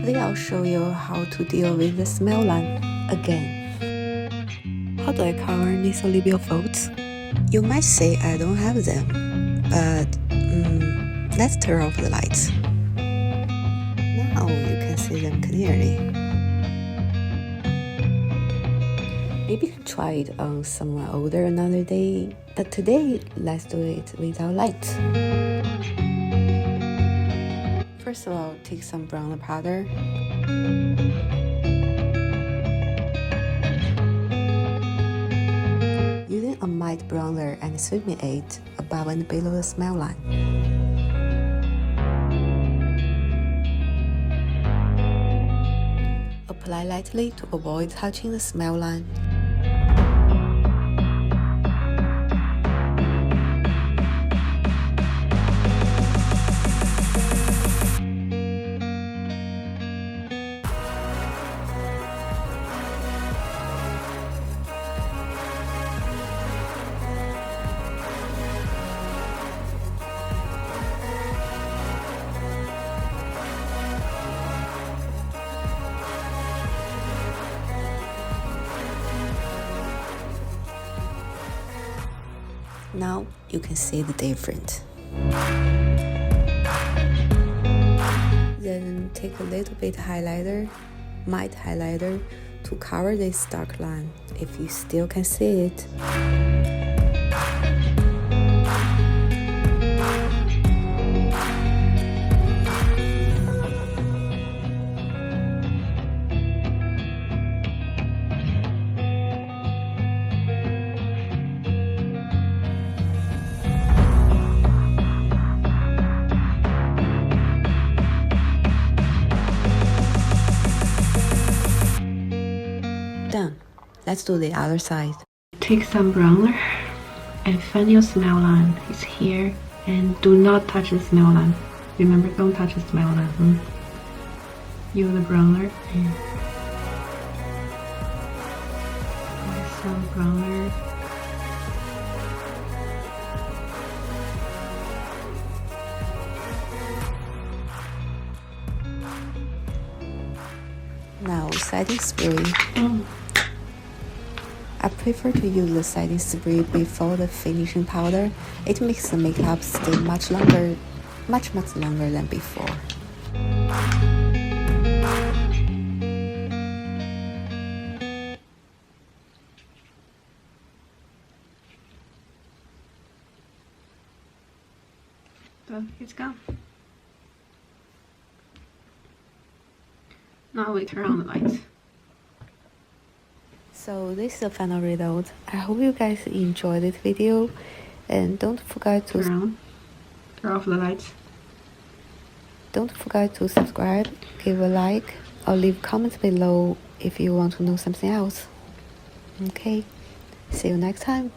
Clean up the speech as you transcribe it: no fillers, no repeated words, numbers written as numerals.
Today I'll show you how to deal with the smell line again. How do I cover nasolabial folds? You might say I don't have them, but let's turn off the lights. Now you can see them clearly. Maybe you can try it on someone older another day, but today let's do it without lights. First of all, take some brown powder. Using a mild bronzer and sweeten it above and below the smell line. Apply lightly to avoid touching the smell line. Now you can see the difference. Then take a little bit highlighter, mild highlighter, to cover this dark line if you still can see it. Done. Let's do the other side. Take some bronzer and find your smell line. It's here, and do not touch the smell line. Remember, don't touch the smell line. Use the bronzer and apply some bronzer. Now setting spray. I prefer to use the setting spray before the finishing powder. It makes the makeup stay much longer than before. So it's gone. Now we turn on the lights. So this is the final result. I hope you guys enjoyed this video, and don't forget to turn off the lights. Don't forget to subscribe, give a like, or leave comments below if you want to know something else. Okay, see you next time.